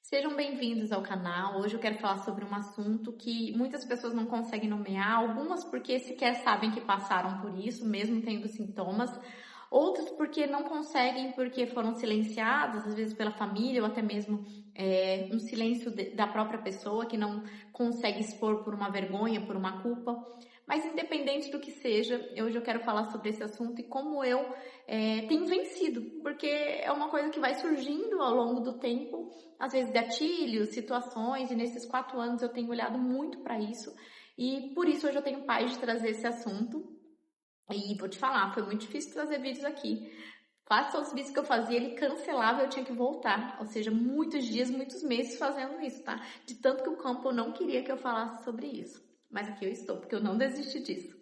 Sejam bem-vindos ao canal. Hoje eu quero falar sobre um assunto que muitas pessoas não conseguem nomear, algumas porque sequer sabem que passaram por isso, mesmo tendo sintomas, outras porque não conseguem porque foram silenciadas, às vezes pela família ou até mesmo um silêncio da própria pessoa que não consegue expor por uma vergonha, por uma culpa. Mas independente do que seja, hoje eu quero falar sobre esse assunto e como eu tenho vencido, porque é uma coisa que vai surgindo ao longo do tempo, às vezes gatilhos, situações, e nesses 4 anos eu tenho olhado muito para isso, e por isso hoje eu tenho paz de trazer esse assunto. E vou te falar, foi muito difícil trazer vídeos aqui. Quase todos os vídeos que eu fazia, ele cancelava e eu tinha que voltar. Ou seja, muitos dias, muitos meses fazendo isso, tá? De tanto que o campo não queria que eu falasse sobre isso. Mas aqui eu estou, porque eu não desisti disso.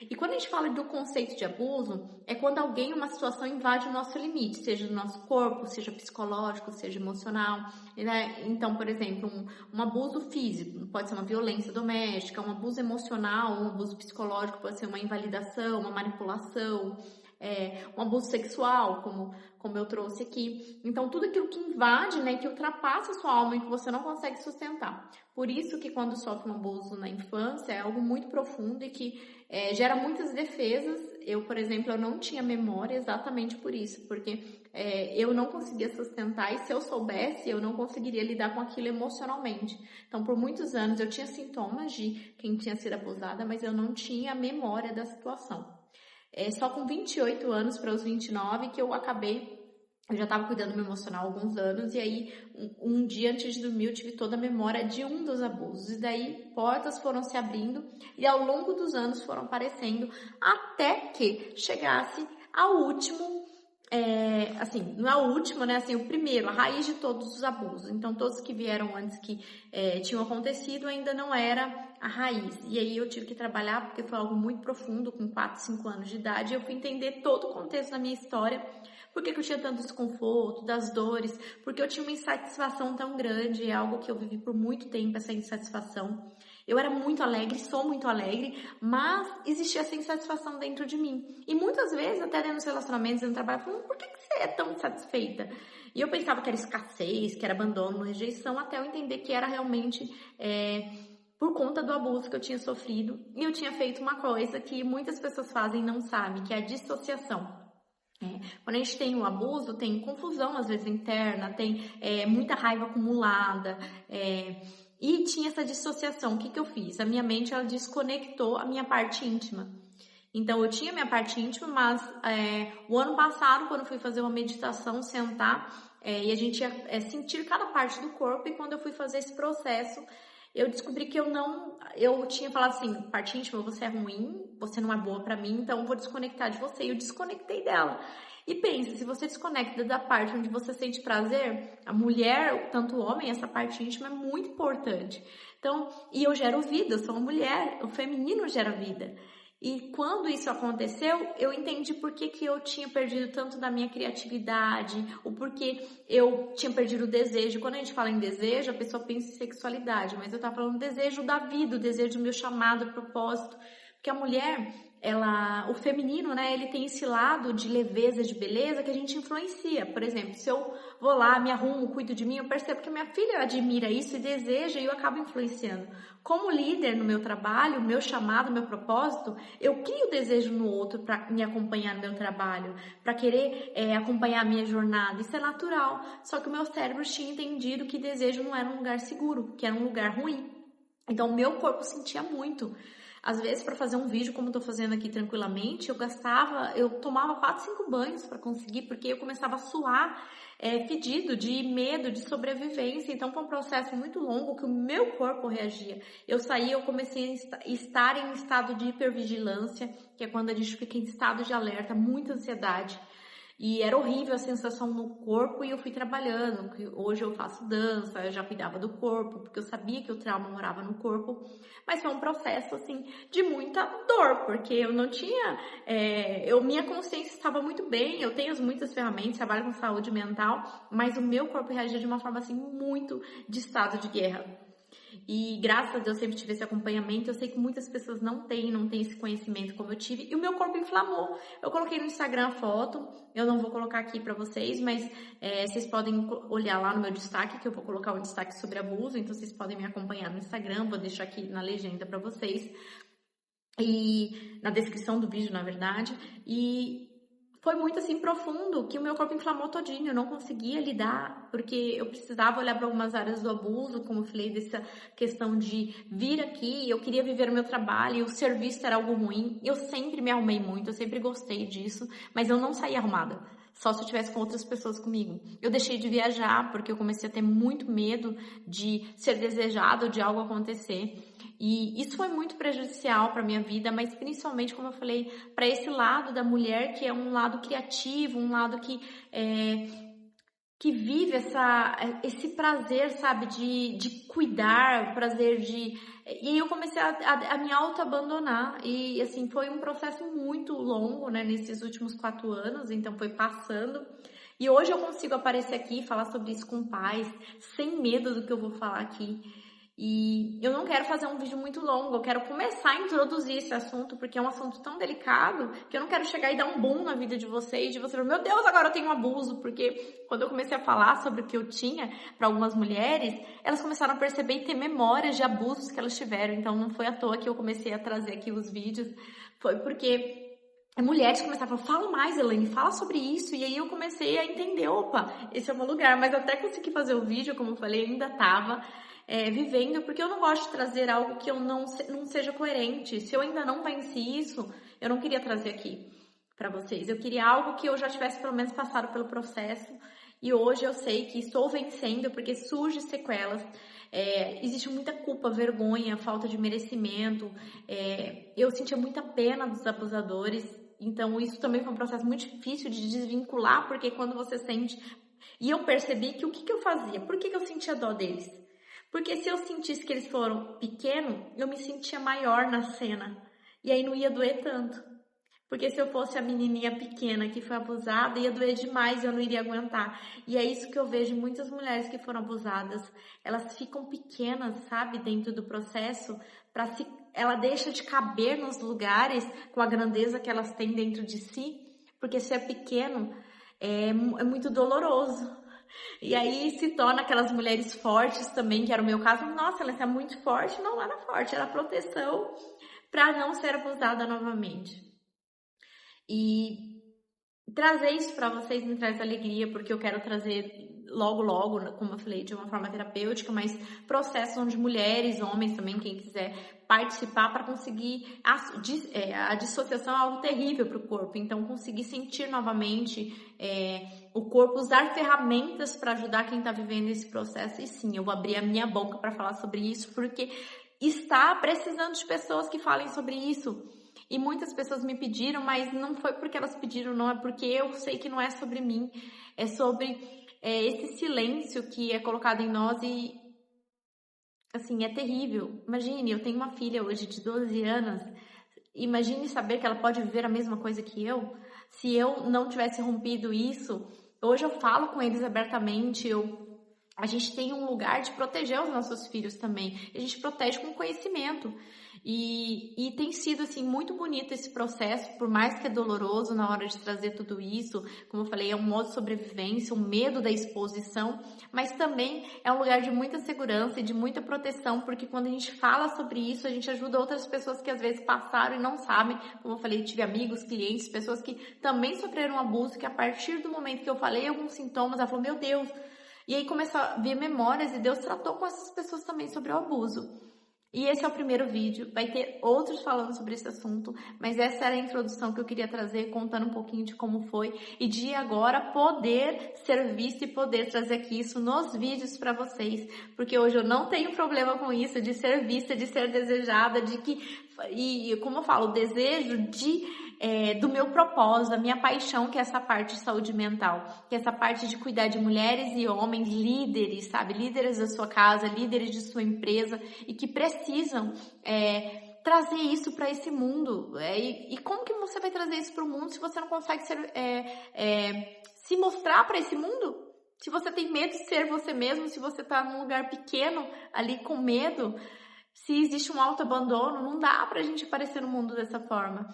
E quando a gente fala do conceito de abuso, é quando alguém, uma situação, invade o nosso limite, seja do nosso corpo, seja psicológico, seja emocional, né? Então, por exemplo, um abuso físico, pode ser uma violência doméstica, um abuso emocional, um abuso psicológico, pode ser uma invalidação, uma manipulação, um abuso sexual, como eu trouxe aqui. Então, tudo aquilo que invade, né, que ultrapassa a sua alma e que você não consegue sustentar. Por isso que quando sofre um abuso na infância, é algo muito profundo e que gera muitas defesas. Eu, por exemplo, eu não tinha memória exatamente por isso, porque eu não conseguia sustentar e se eu soubesse, eu não conseguiria lidar com aquilo emocionalmente. Então, por muitos anos, eu tinha sintomas de quem tinha sido abusada, mas eu não tinha memória da situação. Só com 28 anos para os 29 que eu já estava cuidando do meu emocional há alguns anos, e aí um dia antes de dormir eu tive toda a memória de um dos abusos, e daí portas foram se abrindo e ao longo dos anos foram aparecendo até que chegasse ao último, assim, não é o último, né, assim, o primeiro, a raiz de todos os abusos. Então todos que vieram antes que tinham acontecido ainda não era a raiz, e aí eu tive que trabalhar porque foi algo muito profundo, com 4, 5 anos de idade, eu fui entender todo o contexto da minha história. Por que eu tinha tanto desconforto, das dores? Porque eu tinha uma insatisfação tão grande, é algo que eu vivi por muito tempo, essa insatisfação. Eu era muito alegre, sou muito alegre, mas existia essa insatisfação dentro de mim. E muitas vezes, até dentro dos relacionamentos, dentro do trabalho, eu falava, por que você é tão insatisfeita? E eu pensava que era escassez, que era abandono, rejeição, até eu entender que era realmente por conta do abuso que eu tinha sofrido. E eu tinha feito uma coisa que muitas pessoas fazem e não sabem, que é a dissociação. Quando a gente tem um abuso, tem confusão às vezes interna, tem muita raiva acumulada, e tinha essa dissociação. O que eu fiz? A minha mente, ela desconectou a minha parte íntima. Então eu tinha minha parte íntima, mas o ano passado, quando eu fui fazer uma meditação, sentar, e a gente ia sentir cada parte do corpo, e quando eu fui fazer esse processo, eu descobri que eu tinha falado assim, parte íntima, você é ruim, você não é boa pra mim, então eu vou desconectar de você. E eu desconectei dela. E pensa, se você desconecta da parte onde você sente prazer, a mulher, tanto o homem, essa parte íntima é muito importante. Então, e eu gero vida, eu sou uma mulher, o feminino gera vida. E quando isso aconteceu, eu entendi por que eu tinha perdido tanto da minha criatividade, o porquê eu tinha perdido o desejo. Quando a gente fala em desejo, a pessoa pensa em sexualidade, mas eu estava falando desejo da vida, o desejo do meu chamado, propósito. Porque a mulher, o feminino, né, ele tem esse lado de leveza, de beleza que a gente influencia. Por exemplo, se eu vou lá, me arrumo, cuido de mim, eu percebo que a minha filha admira isso e deseja e eu acabo influenciando. Como líder no meu trabalho, meu chamado, meu propósito, eu crio desejo no outro para me acompanhar no meu trabalho, para querer acompanhar a minha jornada. Isso é natural. Só que o meu cérebro tinha entendido que desejo não era um lugar seguro, que era um lugar ruim. Então, o meu corpo sentia muito. Às vezes, para fazer um vídeo como eu tô fazendo aqui tranquilamente, eu tomava 4, 5 banhos para conseguir, porque eu começava a suar, fedido, de medo, de sobrevivência. Então, foi um processo muito longo que o meu corpo reagia. Eu saí, eu comecei a estar em estado de hipervigilância, que é quando a gente fica em estado de alerta, muita ansiedade. E era horrível a sensação no corpo e eu fui trabalhando. Hoje eu faço dança, eu já cuidava do corpo, porque eu sabia que o trauma morava no corpo. Mas foi um processo, assim, de muita dor, porque eu não tinha... minha consciência estava muito bem, eu tenho muitas ferramentas, trabalho com saúde mental, mas o meu corpo reagia de uma forma, assim, muito de estado de guerra. e graças a Deus sempre tive esse acompanhamento. Eu sei que muitas pessoas não têm esse conhecimento como eu tive, e o meu corpo inflamou. Eu coloquei no Instagram a foto, eu não vou colocar aqui pra vocês, mas vocês podem olhar lá no meu destaque, que eu vou colocar um destaque sobre abuso, então vocês podem me acompanhar no Instagram, vou deixar aqui na legenda pra vocês, e na descrição do vídeo, na verdade, e foi muito assim profundo que o meu corpo inflamou todinho, eu não conseguia lidar, porque eu precisava olhar para algumas áreas do abuso, como eu falei, dessa questão de vir aqui, eu queria viver o meu trabalho, e o serviço era algo ruim. Eu sempre me arrumei muito, eu sempre gostei disso, mas eu não saía arrumada, só se eu tivesse com outras pessoas comigo. Eu deixei de viajar porque eu comecei a ter muito medo de ser desejado, de algo acontecer. E isso foi muito prejudicial para minha vida, mas principalmente, como eu falei, para esse lado da mulher, que é um lado criativo, um lado que vive esse prazer, sabe, de cuidar, prazer de... E aí eu comecei a me auto-abandonar, e assim, foi um processo muito longo, né, nesses últimos 4 anos, então foi passando. E hoje eu consigo aparecer aqui e falar sobre isso com paz, sem medo do que eu vou falar aqui. E eu não quero fazer um vídeo muito longo, eu quero começar a introduzir esse assunto, porque é um assunto tão delicado, que eu não quero chegar e dar um boom na vida de vocês, de você, meu Deus, agora eu tenho abuso, porque quando eu comecei a falar sobre o que eu tinha para algumas mulheres, elas começaram a perceber e ter memórias de abusos que elas tiveram, então não foi à toa que eu comecei a trazer aqui os vídeos, foi porque mulheres começaram a falar, fala mais, Elaine, fala sobre isso, e aí eu comecei a entender, opa, esse é o meu lugar, mas até consegui fazer o vídeo, como eu falei, ainda tava vivendo, porque eu não gosto de trazer algo que eu não seja coerente. Se eu ainda não venci isso, eu não queria trazer aqui para vocês. Eu queria algo que eu já tivesse pelo menos passado pelo processo, e hoje eu sei que estou vencendo, porque surgem sequelas. Existe muita culpa, vergonha, falta de merecimento. Eu sentia muita pena dos abusadores, então isso também foi um processo muito difícil de desvincular, porque quando você sente... E eu percebi que o que eu fazia? Por que eu sentia dó deles? Porque se eu sentisse que eles foram pequenos, eu me sentia maior na cena. E aí não ia doer tanto. Porque se eu fosse a menininha pequena que foi abusada, ia doer demais e eu não iria aguentar. E é isso que eu vejo em muitas mulheres que foram abusadas. Elas ficam pequenas, sabe, dentro do processo, ela deixa de caber nos lugares com a grandeza que elas têm dentro de si. Porque ser pequeno é muito doloroso. E aí se torna aquelas mulheres fortes também, que era o meu caso. Nossa, ela é muito forte. Não era forte, era proteção para não ser abusada novamente. E trazer isso para vocês me traz alegria, porque eu quero trazer logo, como eu falei, de uma forma terapêutica, mas processos onde mulheres, homens também, quem quiser participar, para conseguir... A dissociação é algo terrível para o corpo, então conseguir sentir novamente o corpo, usar ferramentas para ajudar quem está vivendo esse processo. E sim, eu vou abrir a minha boca para falar sobre isso, porque está precisando de pessoas que falem sobre isso. E muitas pessoas me pediram, mas não foi porque elas pediram, não, é porque eu sei que não é sobre mim, é sobre esse silêncio que é colocado em nós e, assim, é terrível. Imagine, eu tenho uma filha hoje de 12 anos, imagine saber que ela pode viver a mesma coisa que eu. Se eu não tivesse rompido isso, hoje eu falo com eles abertamente, a gente tem um lugar de proteger os nossos filhos também. A gente protege com conhecimento. E tem sido, assim, muito bonito esse processo, por mais que é doloroso na hora de trazer tudo isso. Como eu falei, é um modo de sobrevivência, um medo da exposição, mas também é um lugar de muita segurança e de muita proteção, porque quando a gente fala sobre isso, a gente ajuda outras pessoas que às vezes passaram e não sabem. Como eu falei, tive amigos, clientes, pessoas que também sofreram abuso, que a partir do momento que eu falei alguns sintomas, ela falou, meu Deus... E aí começou a ver memórias e Deus tratou com essas pessoas também sobre o abuso. E esse é o primeiro vídeo, vai ter outros falando sobre esse assunto, mas essa era a introdução que eu queria trazer, contando um pouquinho de como foi e de agora poder ser vista e poder trazer aqui isso nos vídeos para vocês, porque hoje eu não tenho problema com isso, de ser vista, de ser desejada, e como eu falo, o desejo do meu propósito, da minha paixão, que é essa parte de saúde mental, que é essa parte de cuidar de mulheres e homens líderes, sabe? Líderes da sua casa, líderes de sua empresa e que precisam trazer isso para esse mundo. E como que você vai trazer isso para o mundo se você não consegue se mostrar para esse mundo? Se você tem medo de ser você mesmo, se você tá num lugar pequeno ali com medo, se existe um autoabandono, não dá pra gente aparecer no mundo dessa forma.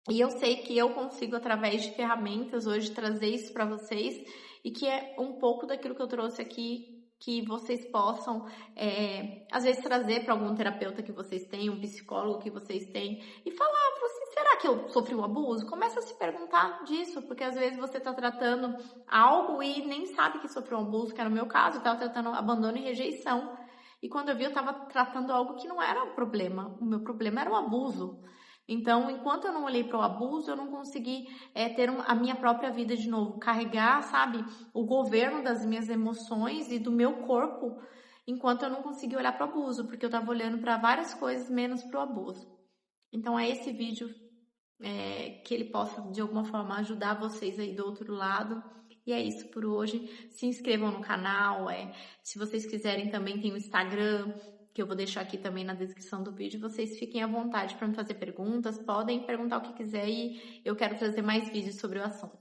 E eu sei que eu consigo, através de ferramentas, hoje trazer isso para vocês e que é um pouco daquilo que eu trouxe aqui, que vocês possam, às vezes, trazer para algum terapeuta que vocês têm, um psicólogo que vocês têm e falar assim, será que eu sofri um abuso? Começa a se perguntar disso, porque às vezes você está tratando algo e nem sabe que sofreu um abuso, que era o meu caso, eu estava tratando abandono e rejeição. E quando eu vi, eu estava tratando algo que não era um problema, o meu problema era o abuso. Então, enquanto eu não olhei para o abuso, eu não consegui ter a minha própria vida de novo, carregar, sabe, o governo das minhas emoções e do meu corpo, enquanto eu não consegui olhar para o abuso, porque eu estava olhando para várias coisas menos para o abuso. Então, é esse vídeo que ele possa, de alguma forma, ajudar vocês aí do outro lado. E é isso por hoje. Se inscrevam no canal. Se vocês quiserem, também tem o Instagram, que eu vou deixar aqui também na descrição do vídeo. Vocês fiquem à vontade para me fazer perguntas. Podem perguntar o que quiser e eu quero trazer mais vídeos sobre o assunto.